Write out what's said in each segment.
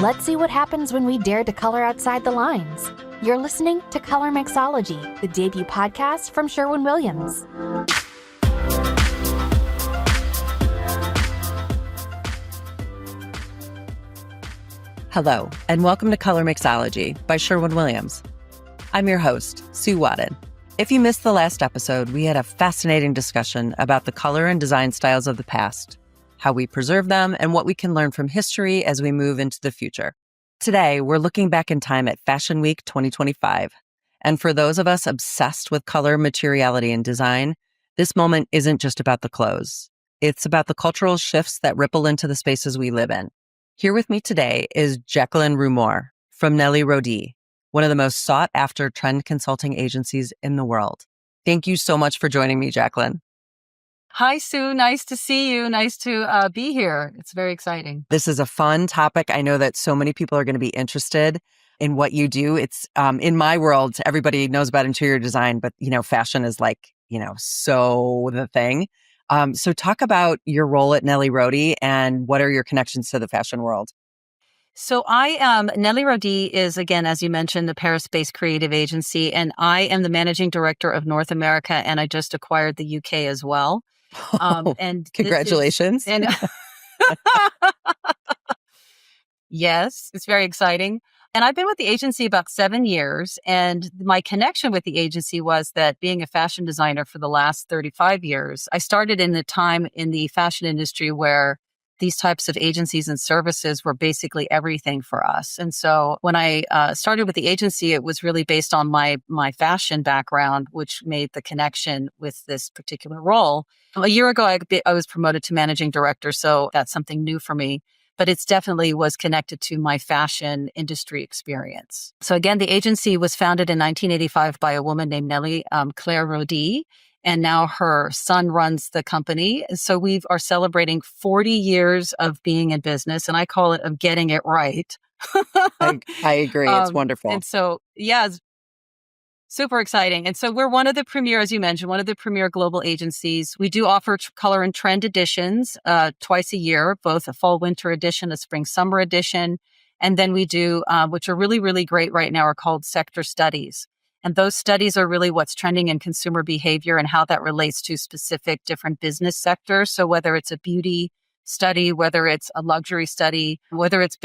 Let's see what happens when we dare to color outside the lines. You're listening to Colormixology, the debut podcast from Sherwin-Williams. Hello, and welcome to Colormixology by Sherwin-Williams. I'm your host, Sue Wadden. If you missed the last episode, we had a fascinating discussion about the color and design styles of the past, how we preserve them, and what we can learn from history as we move into the future. Today, we're looking back in time at Fashion Week 2025. And for those of us obsessed with color, materiality, and design, this moment isn't just about the clothes. It's about the cultural shifts that ripple into the spaces we live in. Here with me today is Jacqueline Rumohr from NellyRodi, one of the most sought-after trend consulting agencies in the world. Thank you so much for joining me, Jacqueline. Hi, Sue. Nice to see you. Nice to be here. It's very exciting. This is a fun topic. I know that so many people are going to be interested in what you do. It's in my world, everybody knows about interior design, but fashion is so the thing. So talk about your role at NellyRodi and what are your connections to the fashion world? So NellyRodi is, again, as you mentioned, the Paris-based creative agency, and I am the managing director of North America, and I just acquired the UK as well. And congratulations. Yes, it's very exciting. And I've been with the agency about 7 years. And my connection with the agency was that being a fashion designer for the last 35 years, I started in the time in the fashion industry where these types of agencies and services were basically everything for us. And so when I started with the agency, it was really based on my fashion background, which made the connection with this particular role. A year ago, I was promoted to managing director, so that's something new for me. But it's definitely was connected to my fashion industry experience. So again, the agency was founded in 1985 by a woman named NellyRodi. And now her son runs the company. So we are celebrating 40 years of being in business, and I call it of getting it right. I agree. It's wonderful. And so, yeah, it's super exciting. And so we're one of the premier, as you mentioned, one of the premier global agencies. We do offer color and trend editions twice a year, both a fall winter edition, a spring summer edition. And then we do, which are really, really great right now, are called sector studies. And those studies are really what's trending in consumer behavior and how that relates to specific different business sectors. So whether it's a beauty study, whether it's a luxury study, whether it's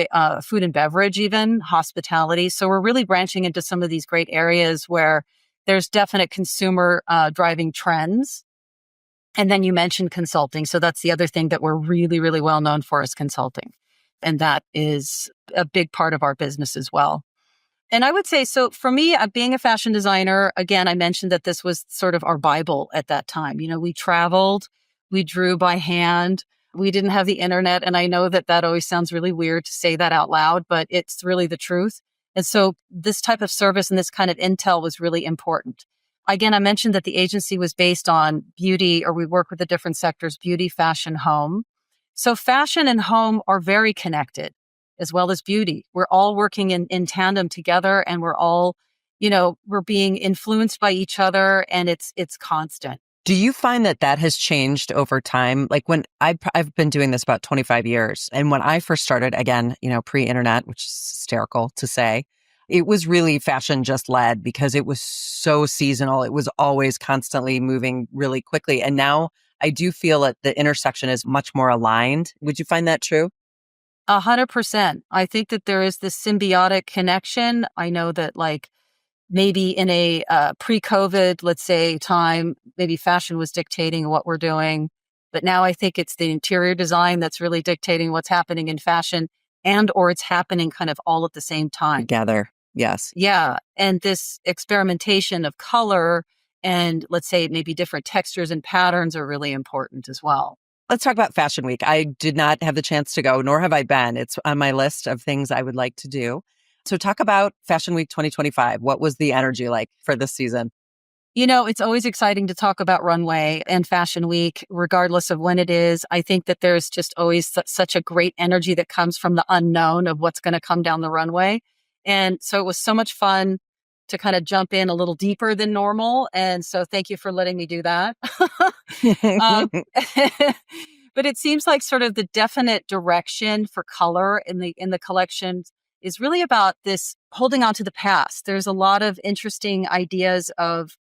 food and beverage, even hospitality. So we're really branching into some of these great areas where there's definite consumer driving trends. And then you mentioned consulting. So that's the other thing that we're really, really well known for is consulting. And that is a big part of our business as well. And I would say, so for me, being a fashion designer, again, I mentioned that this was sort of our Bible at that time. We traveled, we drew by hand, we didn't have the internet. And I know that always sounds really weird to say that out loud, but it's really the truth. And so this type of service and this kind of intel was really important. Again, I mentioned that the agency was based on beauty, or we work with the different sectors, beauty, fashion, home. So fashion and home are very connected, as well as beauty. We're all working in tandem together, and we're all, we're being influenced by each other, and it's constant. Do you find that has changed over time? Like when I've been doing this about 25 years, and when I first started, again, pre-internet, which is hysterical to say, it was really fashion just led because it was so seasonal. It was always constantly moving really quickly. And now I do feel that the intersection is much more aligned. Would you find that true? 100%. I think that there is this symbiotic connection. I know that maybe in a pre-COVID, let's say, time, maybe fashion was dictating what we're doing. But now I think it's the interior design that's really dictating what's happening in fashion, or it's happening kind of all at the same time. Together. Yes. Yeah. And this experimentation of color and, let's say, maybe different textures and patterns are really important as well. Let's talk about Fashion Week. I did not have the chance to go, nor have I been. It's on my list of things I would like to do. So talk about Fashion Week 2025. What was the energy like for this season? It's always exciting to talk about runway and Fashion Week, regardless of when it is. I think that there's just always such a great energy that comes from the unknown of what's going to come down the runway. And so it was so much fun to kind of jump in a little deeper than normal. And so thank you for letting me do that. But it seems like sort of the definite direction for color in the collection is really about this holding on to the past. There's a lot of interesting ideas of,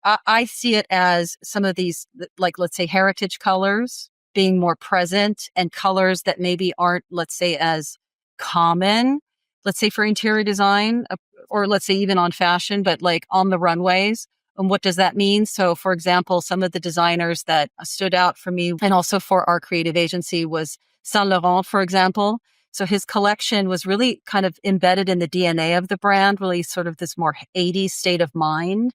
I see it as some of these, like, let's say, heritage colors being more present, and colors that maybe aren't, let's say, as common, let's say for interior design, or let's say even on fashion, but like on the runways. And what does that mean? So, for example, some of the designers that stood out for me and also for our creative agency was Saint Laurent, for example. So his collection was really kind of embedded in the DNA of the brand, really sort of this more 80s state of mind.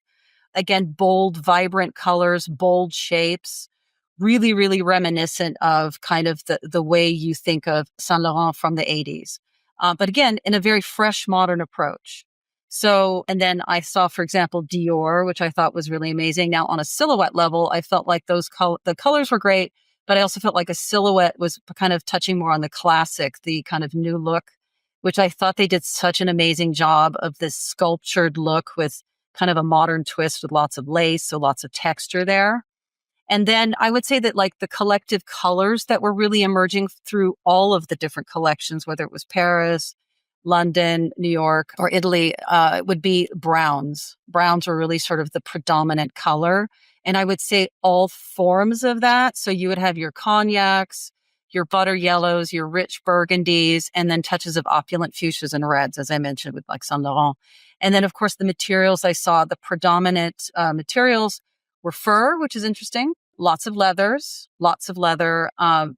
Again, bold, vibrant colors, bold shapes, really, really reminiscent of kind of the way you think of Saint Laurent from the 80s. But again, in a very fresh, modern approach. So, and then I saw, for example, Dior, which I thought was really amazing. Now, on a silhouette level, I felt like the colors were great, but I also felt like a silhouette was kind of touching more on the classic, the kind of new look, which I thought they did such an amazing job of this sculptured look with kind of a modern twist with lots of lace, so lots of texture there. And then I would say that like the collective colors that were really emerging through all of the different collections, whether it was Paris, London, New York, or Italy, would be browns. Browns were really sort of the predominant color. And I would say all forms of that. So you would have your cognacs, your butter yellows, your rich burgundies, and then touches of opulent fuchsias and reds, as I mentioned with like Saint Laurent. And then, of course, the materials I saw, the predominant materials were fur, which is interesting. Lots of leathers, lots of leather,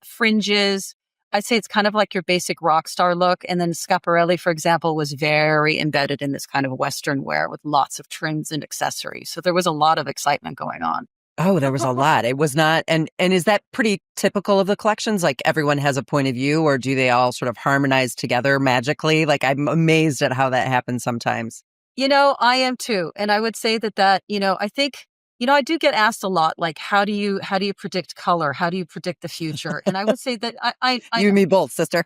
fringes. I'd say it's kind of like your basic rock star look. And then Schiaparelli, for example, was very embedded in this kind of Western wear with lots of trims and accessories. So there was a lot of excitement going on. Oh, there was a lot. It was not, and is that pretty typical of the collections? Like everyone has a point of view, or do they all sort of harmonize together magically? Like I'm amazed at how that happens sometimes. I am too. And I would say that, I think, I do get asked a lot, like, how do you predict color? How do you predict the future? And I would say that I You and me both, sister.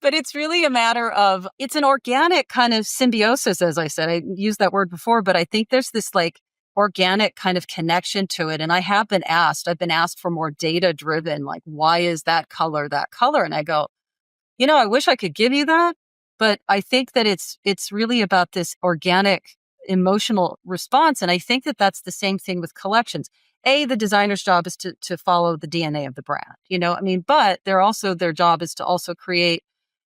but it's really a matter of, it's an organic kind of symbiosis, as I said. I used that word before, but I think there's this like organic kind of connection to it. And I've been asked for more data driven, like, why is that color that color? And I go, I wish I could give you that, but I think that it's really about this organic emotional response. And I think that that's the same thing with collections. The designer's job is to follow the DNA of the brand, but their job is to also create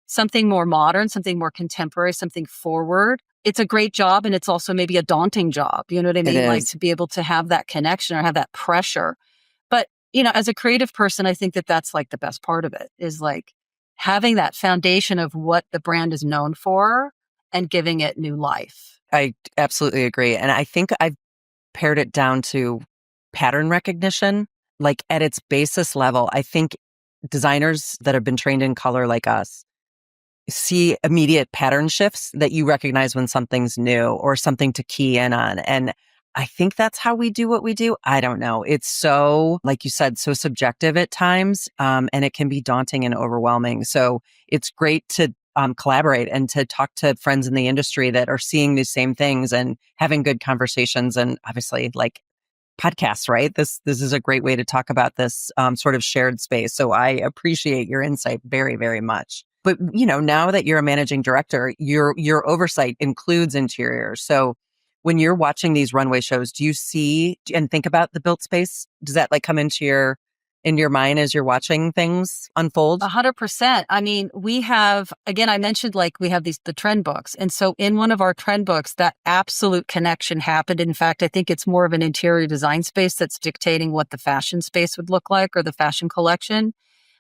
something more modern, something more contemporary, something forward. It's a great job. And it's also maybe a daunting job. You know what I mean? Like to be able to have that connection or have that pressure. But, as a creative person, I think that that's like the best part of it is like having that foundation of what the brand is known for and giving it new life. I absolutely agree. And I think I've pared it down to pattern recognition. Like at its basis level, I think designers that have been trained in color like us see immediate pattern shifts that you recognize when something's new or something to key in on. And I think that's how we do what we do. I don't know. It's so, like you said, so subjective at times, and it can be daunting and overwhelming. So it's great to collaborate and to talk to friends in the industry that are seeing these same things and having good conversations. And obviously, like podcasts, right? This is a great way to talk about this sort of shared space. So I appreciate your insight very, very much. But now that you're a managing director, your oversight includes interiors. So when you're watching these runway shows, do you see and think about the built space? Does that like come into your mind as you're watching things unfold? 100%. We have, again, I mentioned like we have the trend books. And so in one of our trend books, that absolute connection happened. In fact, I think it's more of an interior design space that's dictating what the fashion space would look like or the fashion collection.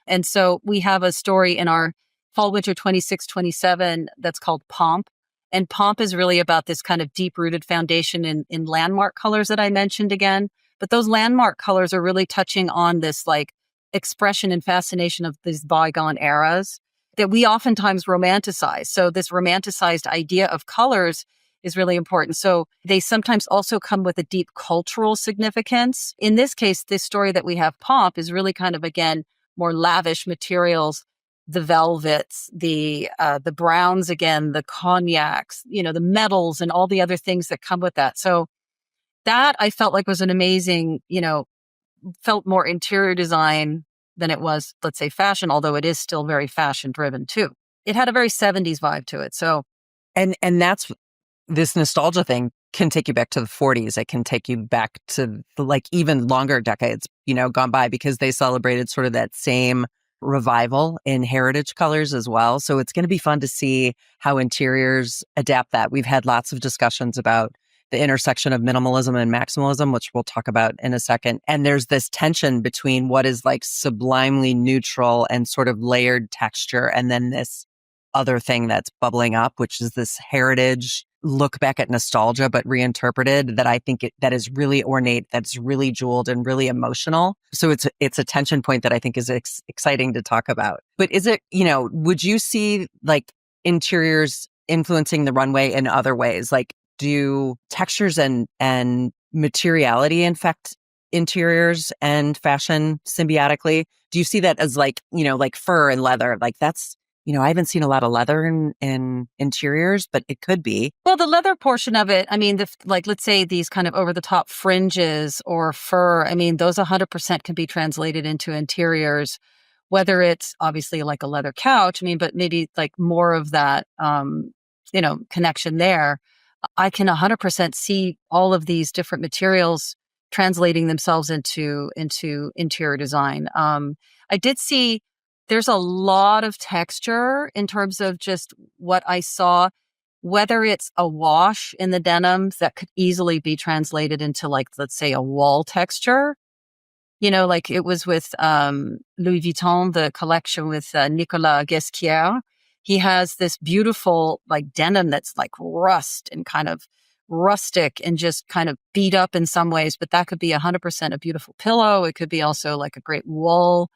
And so we have a story in our fall winter 26-27 that's called Pomp. And Pomp is really about this kind of deep rooted foundation in landmark colors that I mentioned again. But those landmark colors are really touching on this like expression and fascination of these bygone eras that we oftentimes romanticize. So this romanticized idea of colors is really important. So they sometimes also come with a deep cultural significance. In this case, this story that we have, Pomp, is really kind of, again, more lavish materials, the velvets, the browns, again, the cognacs, the metals and all the other things that come with that. So that I felt like was an amazing, felt more interior design than it was, let's say, fashion, although it is still very fashion driven too. It had a very 70s vibe to it. So, and that's this nostalgia thing can take you back to the 40s. It can take you back to the, like, even longer decades, gone by, because they celebrated sort of that same revival in heritage colors as well. So it's going to be fun to see how interiors adapt that. We've had lots of discussions about the intersection of minimalism and maximalism, which we'll talk about in a second. And there's this tension between what is like sublimely neutral and sort of layered texture, and then this other thing that's bubbling up, which is this heritage look back at nostalgia, but reinterpreted, that I think that is really ornate, that's really jeweled and really emotional. So it's a tension point that I think is exciting to talk about. But is it, would you see like interiors influencing the runway in other ways? Like, do textures and materiality infect interiors and fashion symbiotically? Do you see that as like, like fur and leather? Like that's, I haven't seen a lot of leather in interiors, but it could be. Well, the leather portion of it, I mean, let's say these kind of over the top fringes or fur, I mean, those 100% can be translated into interiors, whether it's obviously like a leather couch, I mean, but maybe like more of that, connection there. I can 100% see all of these different materials translating themselves into interior design. I did see there's a lot of texture in terms of just what I saw, whether it's a wash in the denims that could easily be translated into like, let's say a wall texture, like it was with Louis Vuitton, the collection with Nicolas Guesquière. He has this beautiful like denim that's like rust and kind of rustic and just kind of beat up in some ways, but that could be 100% a beautiful pillow. It could be also like a great wool,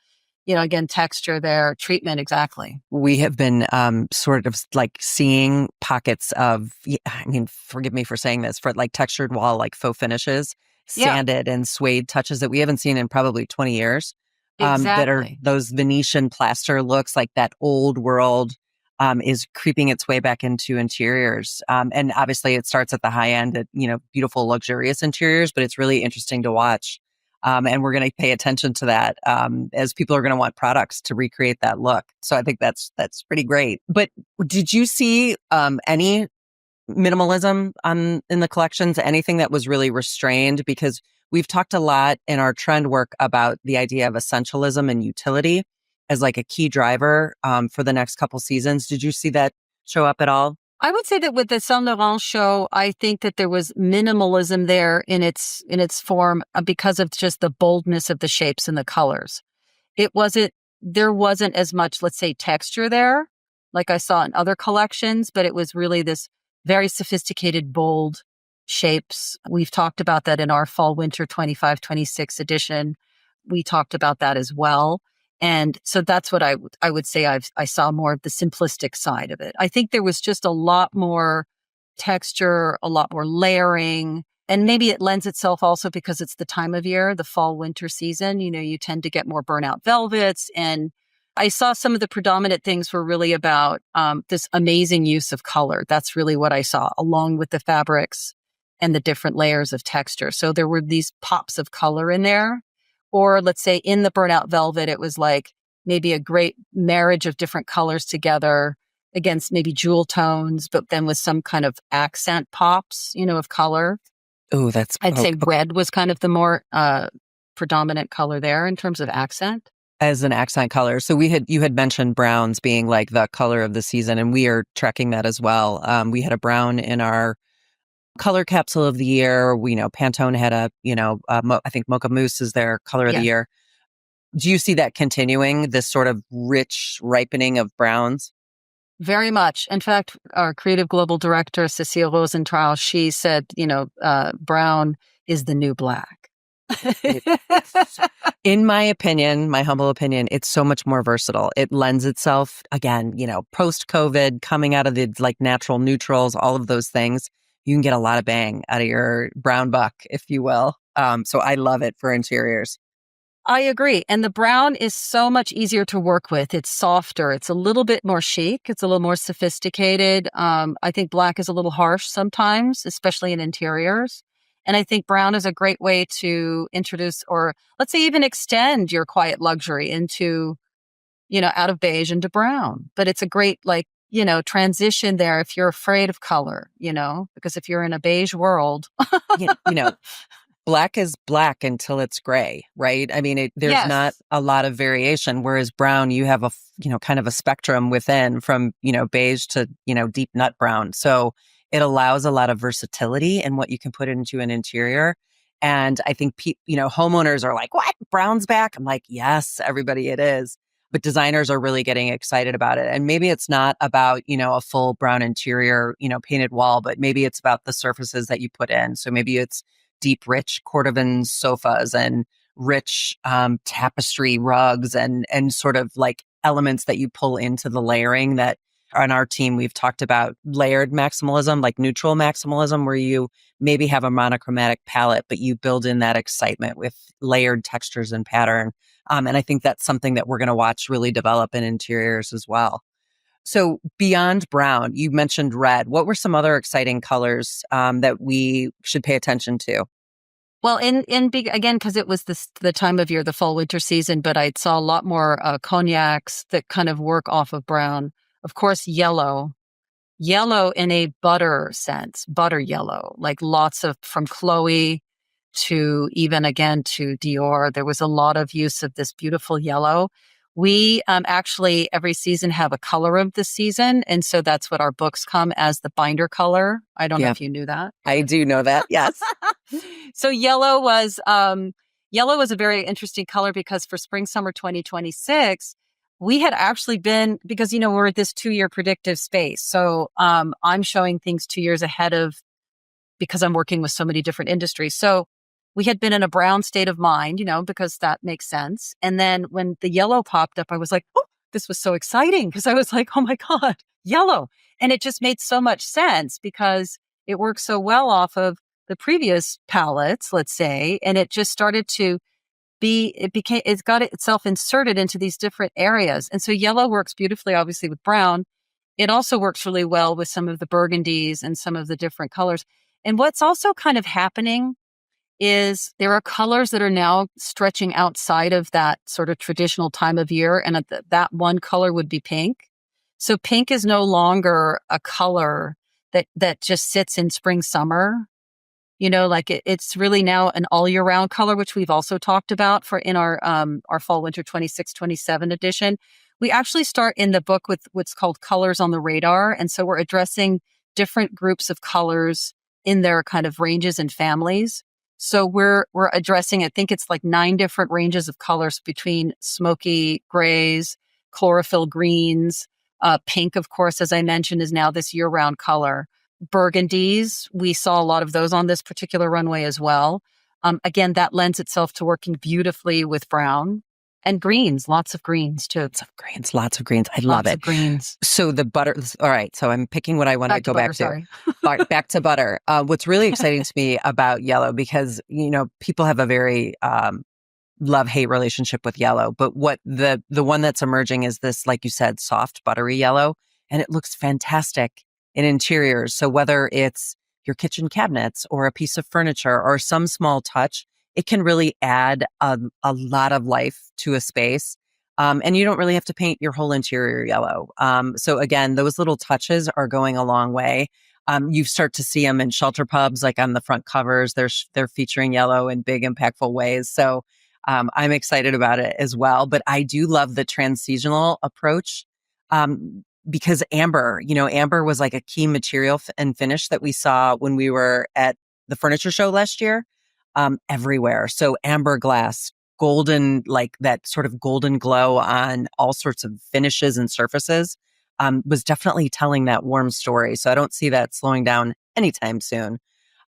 again, texture there, treatment, exactly. We have been sort of like seeing pockets of, I mean, forgive me for saying this, for like textured wall, like faux finishes, sanded and suede touches that we haven't seen in probably 20 years. That are those Venetian plaster looks, like that old world is creeping its way back into interiors. And obviously it starts at the high end at, beautiful, luxurious interiors, but it's really interesting to watch. And we're going to pay attention to that as people are going to want products to recreate that look. So I think that's pretty great. But did you see any minimalism in the collections? Anything that was really restrained? Because we've talked a lot in our trend work about the idea of essentialism and utility as like a key driver for the next couple seasons. Did you see that show up at all? I would say that with the Saint Laurent show, I think that there was minimalism there in its form because of just the boldness of the shapes and the colors. There wasn't as much, let's say, texture there, like I saw in other collections, but it was really this very sophisticated, bold shapes. We've talked about that in our fall winter 25-26 edition. We talked about that as well. And so that's what I would say I saw more of the simplistic side of it. I think there was just a lot more texture, a lot more layering, and maybe it lends itself also because it's the time of year, the fall winter season. You tend to get more burnout velvets. And I saw some of the predominant things were really about this amazing use of color. That's really what I saw, along with the fabrics and the different layers of texture. So there were these pops of color in there. Or let's say in the burnout velvet, it was like maybe a great marriage of different colors together against maybe jewel tones, but then with some kind of accent pops, of color. Oh, I'd say red was kind of the more predominant color there in terms of accent. As an accent color. So you had mentioned browns being like the color of the season, and we are tracking that as well. We had a brown in our color capsule of the year. We know Pantone had I think Mocha Mousse is their color of the year. Do you see that continuing, this sort of rich ripening of browns? Very much. In fact, our creative global director, Cécile Rosenthal, she said, brown is the new black. In my opinion, my humble opinion, it's so much more versatile. It lends itself, again, post-COVID, coming out of the like natural neutrals, all of those things. You can get a lot of bang out of your brown buck, if you will. So I love it for interiors. I agree. And the brown is so much easier to work with. It's softer. It's a little bit more chic. It's a little more sophisticated. I think black is a little harsh sometimes, especially in interiors. And I think brown is a great way to introduce, or let's say even extend your quiet luxury into, out of beige into brown. But it's a great, transition there if you're afraid of color, because if you're in a beige world. you know, black is black until it's gray, right? I mean, there's not Yes. a lot of variation, whereas brown, you have kind of a spectrum within from, beige to, deep nut brown. So it allows a lot of versatility in what you can put into an interior. And I think, homeowners are like, what? Brown's back? I'm like, yes, everybody, it is. But designers are really getting excited about it. And maybe it's not about, a full brown interior, painted wall, but maybe it's about the surfaces that you put in. So maybe it's deep, rich Cordovan sofas and rich tapestry rugs and sort of like elements that you pull into the layering. That on our team, we've talked about layered maximalism, like neutral maximalism, where you maybe have a monochromatic palette, but you build in that excitement with layered textures and pattern. And I think that's something that we're going to watch really develop in interiors as well. So beyond brown, you mentioned red. What were some other exciting colors that we should pay attention to? Well, again, because it was the time of year, the fall winter season, but I saw a lot more cognacs that kind of work off of brown. Of course, yellow in a butter sense, butter yellow, like lots of, from Chloe to even again to Dior. There was a lot of use of this beautiful yellow. We actually every season have a color of the season. And so that's what our books come as, the binder color. I don't know if you knew that. I do know that. Yes. So yellow was a very interesting color because for spring, summer 2026, we had actually been, because, we're at this 2-year predictive space. So I'm showing things 2 years ahead of, because I'm working with so many different industries. So we had been in a brown state of mind, because that makes sense. And then when the yellow popped up, I was like, oh, this was so exciting, because I was like, oh my God, yellow. And it just made so much sense because it works so well off of the previous palettes, let's say. And it just started to it's got itself inserted into these different areas. And so yellow works beautifully, obviously, with brown. It also works really well with some of the burgundies and some of the different colors. And what's also kind of happening is there are colors that are now stretching outside of that sort of traditional time of year. And that one color would be pink. So pink is no longer a color that just sits in spring, summer. It's really now an all year round color, which we've also talked about in our fall winter 26-27 edition. We actually start in the book with what's called colors on the radar. And so we're addressing different groups of colors in their kind of ranges and families. So we're addressing, I think it's like 9 different ranges of colors between smoky grays, chlorophyll greens, pink, of course, as I mentioned, is now this year round color. Burgundies, we saw a lot of those on this particular runway as well. Again, that lends itself to working beautifully with brown. And greens, lots of greens too. Lots of greens. I love Lots it. of greens. So the butter, all right. So I'm picking what I want to go back to. Sorry. Back to butter. What's really exciting to me about yellow, because, people have a very love-hate relationship with yellow. But what the one that's emerging is this, like you said, soft, buttery yellow. And it looks fantastic in interiors. So whether it's your kitchen cabinets or a piece of furniture or some small touch, it can really add a lot of life to a space. And you don't really have to paint your whole interior yellow. So again, those little touches are going a long way. You start to see them in shelter pubs, like on the front covers. They're featuring yellow in big, impactful ways. So I'm excited about it as well. But I do love the transseasonal approach. Because amber was like a key material and finish that we saw when we were at the furniture show last year, everywhere. So amber glass, golden, like that sort of golden glow on all sorts of finishes and surfaces, was definitely telling that warm story. So I don't see that slowing down anytime soon.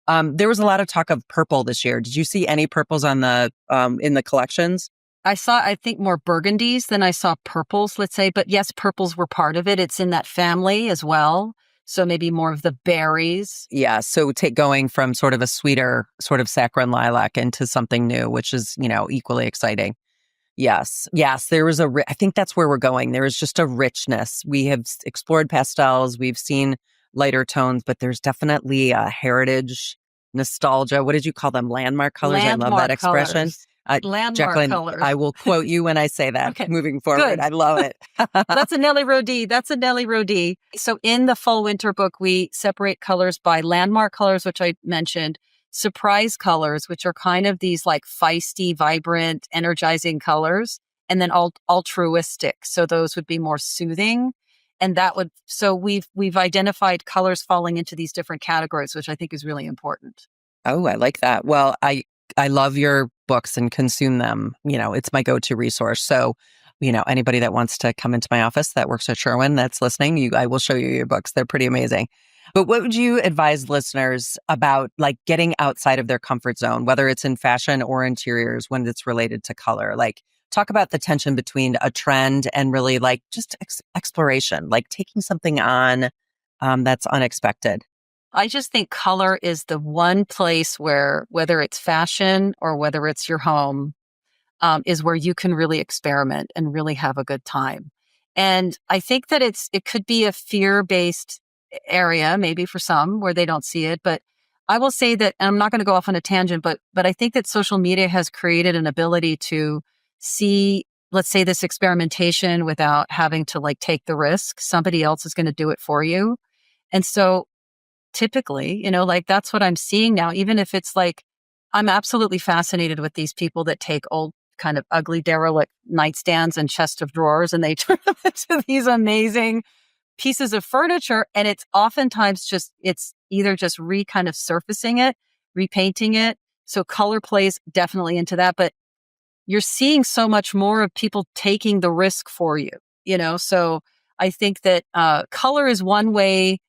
There was a lot of talk of purple this year. Did you see any purples on the in the collections? I saw, I think, more burgundies than I saw purples, let's say. But yes, purples were part of it. It's in that family as well. So maybe more of the berries. Yeah. So going from sort of a sweeter sort of saccharine lilac into something new, which is, equally exciting. Yes. There was I think that's where we're going. There is just a richness. We have explored pastels. We've seen lighter tones, but there's definitely a heritage nostalgia. What did you call them? Landmark colors. I love that Landmark expression. colors. Landmark Jacqueline, colors. I will quote you when I say that Okay, moving forward. good. I love it. That's a NellyRodi. That's a NellyRodi. So in the fall winter book, we separate colors by landmark colors, which I mentioned, surprise colors, which are kind of these like feisty, vibrant, energizing colors, and then altruistic. So those would be more soothing. And so we've identified colors falling into these different categories, which I think is really important. Oh, I like that. Well, I love your books and consume them. It's my go-to resource. So, anybody that wants to come into my office that works at Sherwin that's listening, I will show you your books. They're pretty amazing. But what would you advise listeners about like getting outside of their comfort zone, whether it's in fashion or interiors when it's related to color? Like talk about the tension between a trend and really like just exploration, like taking something on that's unexpected. I just think color is the one place where, whether it's fashion or whether it's your home, is where you can really experiment and really have a good time. And I think that it could be a fear-based area, maybe for some where they don't see it. But I will say that, and I'm not going to go off on a tangent, but I think that social media has created an ability to see, let's say, this experimentation without having to like take the risk. Somebody else is going to do it for you. And so typically, like that's what I'm seeing now, even if it's like, I'm absolutely fascinated with these people that take old kind of ugly derelict nightstands and chest of drawers and they turn them into these amazing pieces of furniture. And it's oftentimes it's either just kind of surfacing it, repainting it. So color plays definitely into that, but you're seeing so much more of people taking the risk for you, So I think that color is one way.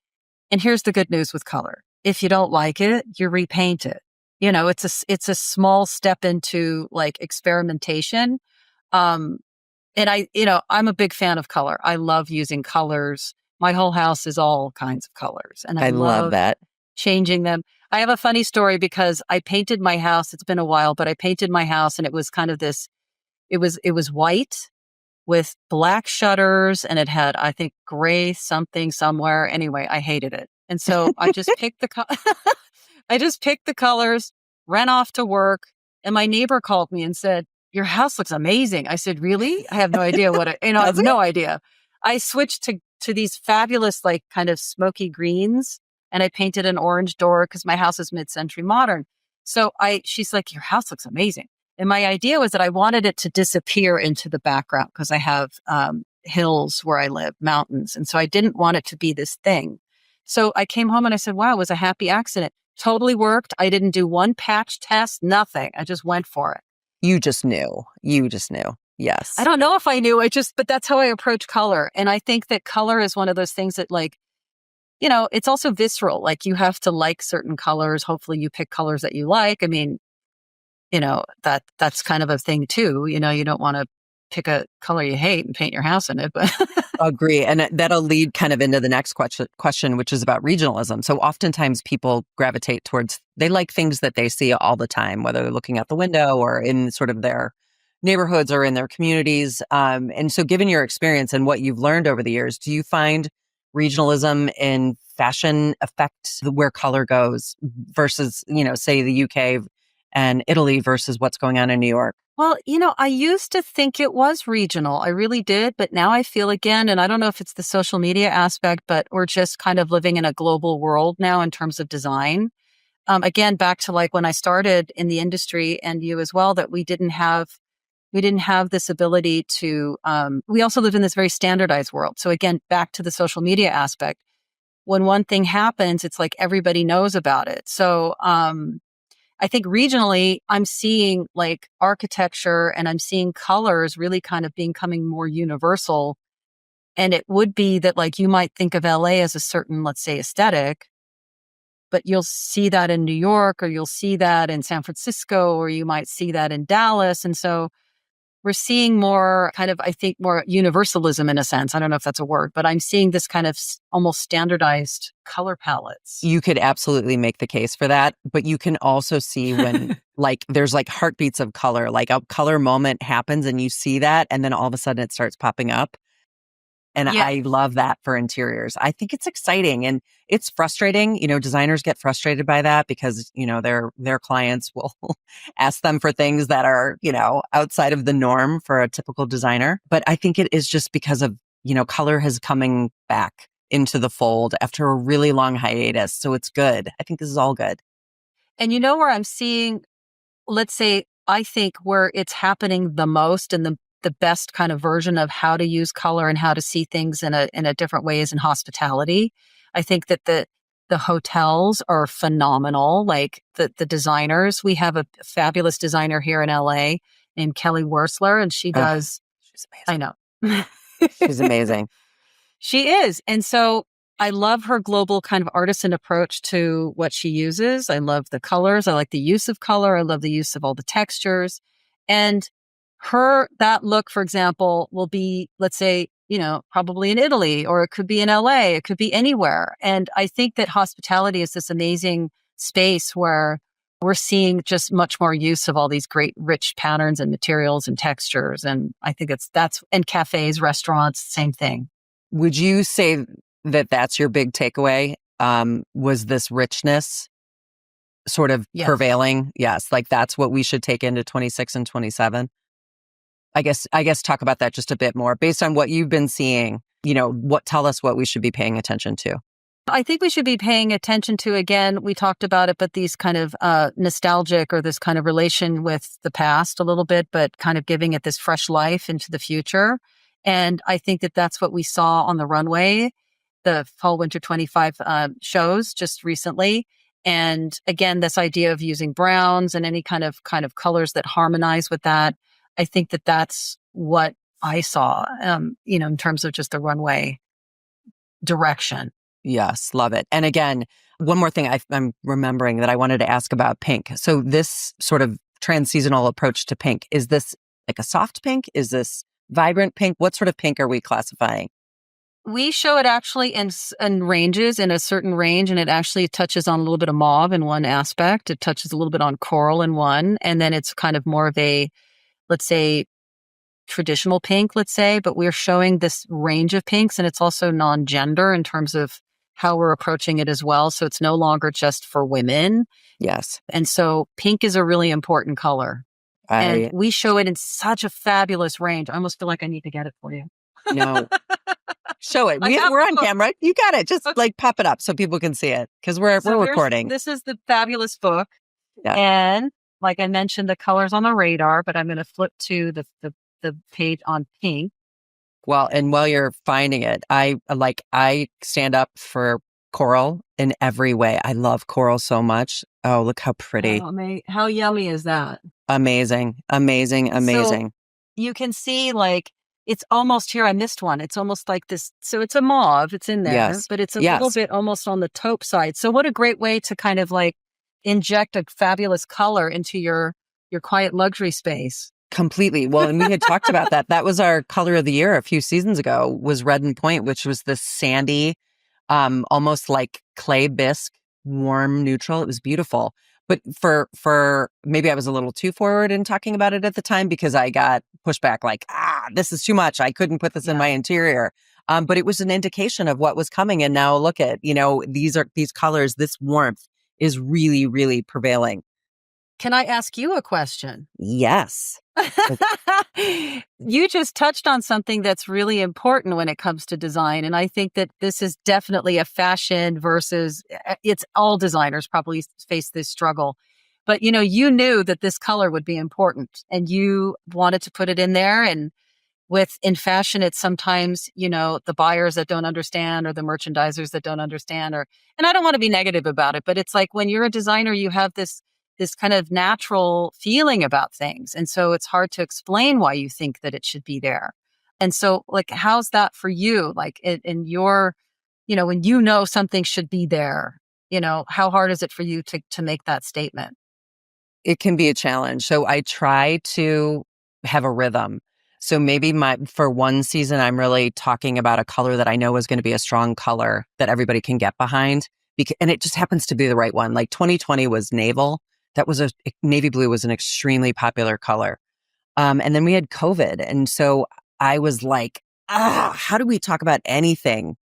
And here's the good news with color. If you don't like it, you repaint it. It's a small step into like experimentation. And I'm a big fan of color. I love using colors. My whole house is all kinds of colors and I love that. changing them. I have a funny story because I painted my house. It's been a while, but I painted my house and it was kind of it was white with black shutters and it had, I think, gray something somewhere. Anyway, I hated it. And so I just picked the colors, ran off to work, and my neighbor called me and said, "Your house looks amazing." I said, "Really?" I have no idea I have no idea. I switched to these fabulous, like kind of smoky greens and I painted an orange door because my house is mid-century modern. So she's like, "Your house looks amazing." And my idea was that I wanted it to disappear into the background because I have hills where I live, mountains. And so I didn't want it to be this thing. So I came home and I said, wow, it was a happy accident. Totally worked. I didn't do one patch test, nothing. I just went for it. You just knew. Yes. I don't know if I knew. But that's how I approach color. And I think that color is one of those things that like, it's also visceral. Like you have to like certain colors. Hopefully you pick colors that you like. I mean, that's kind of a thing too. You don't want to pick a color you hate and paint your house in it, but agree. And that'll lead kind of into the next question, which is about regionalism. So oftentimes people gravitate towards, they like things that they see all the time, whether they're looking out the window or in sort of their neighborhoods or in their communities. And so given your experience and what you've learned over the years, do you find regionalism in fashion affect where color goes versus, say the UK and Italy versus what's going on in New York? Well, I used to think it was regional. I really did. But now I feel again, and I don't know if it's the social media aspect, but we're just kind of living in a global world now in terms of design. Again, back to like when I started in the industry and you as well, that we didn't have this ability to, we also live in this very standardized world. So again, back to the social media aspect, when one thing happens, it's like everybody knows about it. So, I think regionally, I'm seeing like architecture and I'm seeing colors really kind of becoming more universal. And it would be that like you might think of LA as a certain, let's say, aesthetic, but you'll see that in New York or you'll see that in San Francisco or you might see that in Dallas. And so we're seeing more kind of, I think, more universalism in a sense. I don't know if that's a word, but I'm seeing this kind of almost standardized color palettes. You could absolutely make the case for that, but you can also see when like there's like heartbeats of color, like a color moment happens and you see that and then all of a sudden it starts popping up. And Yeah. I love that for interiors. I think it's exciting and it's frustrating. Designers get frustrated by that because, their clients will ask them for things that are, outside of the norm for a typical designer. But I think it is just because of, color has coming back into the fold after a really long hiatus. So it's good. I think this is all good. And where I'm seeing, let's say, I think where it's happening the most and the best kind of version of how to use color and how to see things in a different way is in hospitality. I think that the hotels are phenomenal. Like the designers, we have a fabulous designer here in LA named Kelly Wursler, and she does. She's amazing. I know. She's amazing. She is. And so I love her global kind of artisan approach to what she uses. I love the colors. I like the use of color. I love the use of all the textures. And that look, for example, will be, let's say, probably in Italy, or it could be in LA. It could be anywhere. And I think that hospitality is this amazing space where we're seeing just much more use of all these great rich patterns and materials and textures. And I think and cafes, restaurants, same thing. Would you say that that's your big takeaway? Was this richness sort of prevailing? Yes. Like that's what we should take into 26 and 27. I guess talk about that just a bit more based on what you've been seeing, tell us what we should be paying attention to. I think we should be paying attention to, again, we talked about it, but these kind of nostalgic or this kind of relation with the past a little bit, but kind of giving it this fresh life into the future. And I think that that's what we saw on the runway, the fall winter 25 shows just recently. And again, this idea of using browns and any kind of colors that harmonize with that. I think that that's what I saw, in terms of just the runway direction. Yes, love it. And again, one more thing I'm remembering that I wanted to ask about pink. So this sort of trans-seasonal approach to pink, is this like a soft pink? Is this vibrant pink? What sort of pink are we classifying? We show it actually in ranges, in a certain range, and it actually touches on a little bit of mauve in one aspect. It touches a little bit on coral in one, and then it's kind of more of a, let's say, traditional pink, let's say, but we're showing this range of pinks, and it's also non-gender in terms of how we're approaching it as well. So it's no longer just for women. Yes. And so pink is a really important color. And we show it in such a fabulous range. I almost feel like I need to get it for you. No. Show it. We're on camera. You got it. Just like pop it up so people can see it because we're recording. This is the fabulous book. Yeah. And like I mentioned, the colors on the radar, but I'm going to flip to the page on pink. Well, and while you're finding it, I stand up for coral in every way. I love coral so much. Oh, look how pretty. Oh, how yummy is that? Amazing. So you can see like, it's almost here. I missed one. It's almost like this. So it's a mauve. It's in there, but it's a little bit almost on the taupe side. So what a great way to kind of like inject a fabulous color into your quiet luxury space. Completely. Well, and we had talked about that. That was our color of the year a few seasons ago, was Red and Point, which was this sandy, almost like clay bisque, warm, neutral. It was beautiful. But for maybe I was a little too forward in talking about it at the time because I got pushback like, this is too much. I couldn't put this in my interior. But it was an indication of what was coming. And now look at, these colors, this warmth is really, really prevailing. Can I ask you a question? Yes. You just touched on something that's really important when it comes to design. And I think that this is definitely a fashion versus, it's all designers probably face this struggle. But, you knew that this color would be important and you wanted to put it in there. And in fashion, it's sometimes, the buyers that don't understand or the merchandisers that don't understand and I don't want to be negative about it, but it's like when you're a designer, you have this kind of natural feeling about things. And so it's hard to explain why you think that it should be there. And so like, how's that for you? Like in your, when something should be there, how hard is it for you to make that statement? It can be a challenge. So I try to have a rhythm. So maybe for one season, I'm really talking about a color that I know is going to be a strong color that everybody can get behind. And it just happens to be the right one. Like 2020 was naval. Navy blue was an extremely popular color. And then we had COVID. And so I was like, how do we talk about anything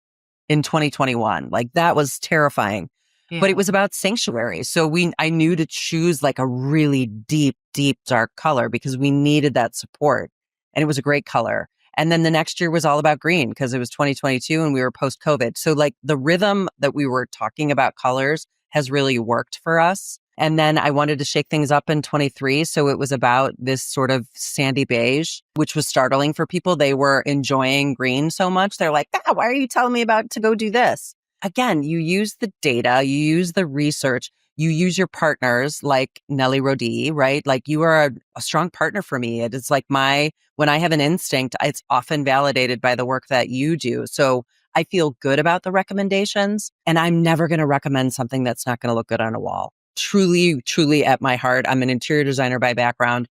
in 2021? Like that was terrifying. Yeah. But it was about sanctuary. So I knew to choose like a really deep, deep, dark color because we needed that support. And it was a great color. And then the next year was all about green because it was 2022 and we were post-COVID. So like the rhythm that we were talking about colors has really worked for us. And then I wanted to shake things up in 23. So it was about this sort of sandy beige, which was startling for people. They were enjoying green so much. They're like, why are you telling me about to go do this? Again, you use the data, you use the research, you use your partners like NellyRodi, right? Like you are a strong partner for me. It is like when I have an instinct, it's often validated by the work that you do. So I feel good about the recommendations and I'm never going to recommend something that's not going to look good on a wall. Truly, truly at my heart, I'm an interior designer by background.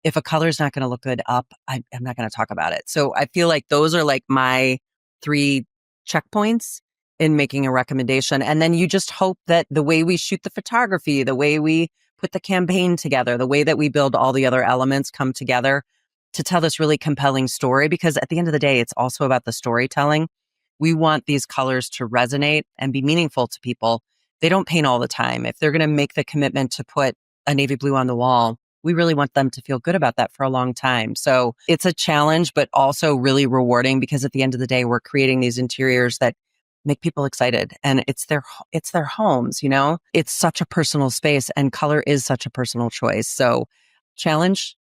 If a color is not going to look good up, I'm not going to talk about it. So I feel like those are like my 3 checkpoints in making a recommendation. And then you just hope that the way we shoot the photography, the way we put the campaign together, the way that we build all the other elements come together to tell this really compelling story. Because at the end of the day, it's also about the storytelling. We want these colors to resonate and be meaningful to people. They don't paint all the time. If they're going to make the commitment to put a navy blue on the wall, we really want them to feel good about that for a long time. So it's a challenge, but also really rewarding because at the end of the day, we're creating these interiors that make people excited and it's their homes, you know, it's such a personal space and color is such a personal choice. So challenge,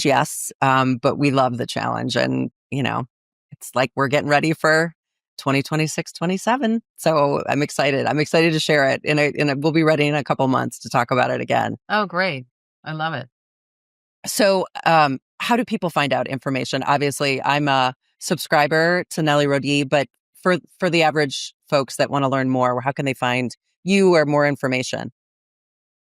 yes. But we love the challenge and, you know, it's like we're getting ready for 2026, 27. So I'm excited. I'm excited to share it and we'll be ready in a couple months to talk about it again. Oh, great. I love it. So, how do people find out information? Obviously I'm a subscriber to NellyRodi, but for the average folks that want to learn more, how can they find you or more information?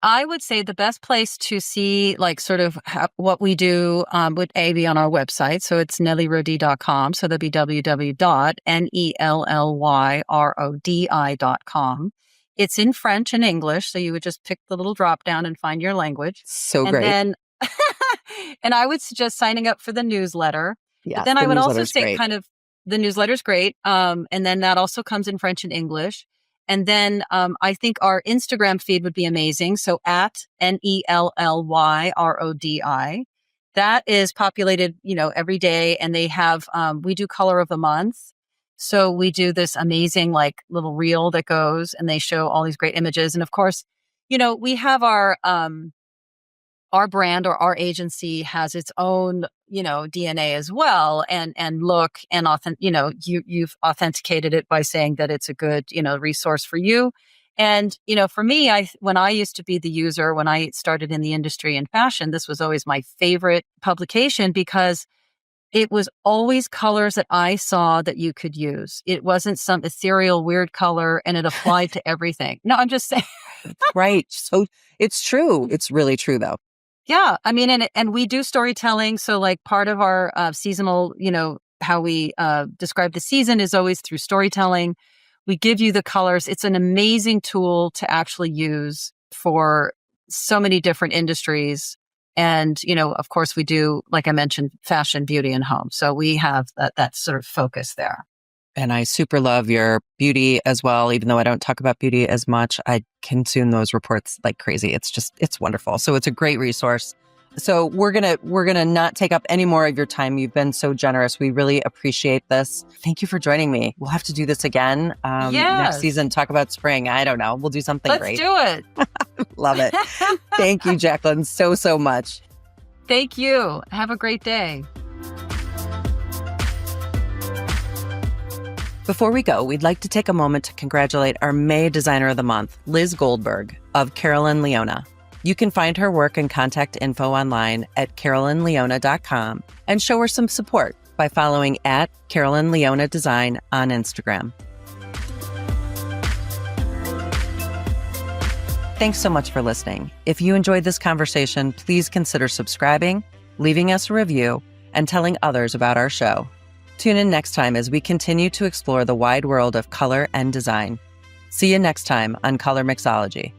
I would say the best place to see like sort of what we do would be on our website. So it's nellyrodi.com. So that'd be www.nellyrodi.com. It's in French and English. So you would just pick the little drop down and find your language. So and great. Then, and I would suggest signing up for the newsletter. Yes, but then I would also say great. kind of the newsletter's great. And then that also comes in French and English. And then I think our Instagram feed would be amazing. So at NellyRodi. That is populated, you know, every day. And they have, we do color of the month. So we do this amazing like little reel that goes and they show all these great images. And of course, you know, we have our brand or our agency has its own, you know, DNA as well and look and you know, you've authenticated it by saying that it's a good, you know, resource for you. And, you know, for me, when I used to be the user, when I started in the industry in fashion, this was always my favorite publication because it was always colors that I saw that you could use. It wasn't some ethereal, weird color and it applied to everything. No, I'm just saying. Right. So it's true. It's really true though. Yeah. I mean, and we do storytelling. So like part of our seasonal, you know, how we describe the season is always through storytelling. We give you the colors. It's an amazing tool to actually use for so many different industries. And, you know, of course we do, like I mentioned, fashion, beauty, and home. So we have that sort of focus there. And I super love your beauty as well. Even though I don't talk about beauty as much, I consume those reports like crazy. It's wonderful. So it's a great resource. So we're gonna not take up any more of your time. You've been so generous. We really appreciate this. Thank you for joining me. We'll have to do this again next season. Talk about spring. I don't know. We'll do something great. Let's do it. Love it. Thank you, Jacqueline, so much. Thank you. Have a great day. Before we go, we'd like to take a moment to congratulate our May Designer of the Month, Liz Goldberg of Carolyn Leona. You can find her work and contact info online at carolynleona.com and show her some support by following at Carolyn Leona Design on Instagram. Thanks so much for listening. If you enjoyed this conversation, please consider subscribing, leaving us a review, and telling others about our show. Tune in next time as we continue to explore the wide world of color and design. See you next time on Colormixology.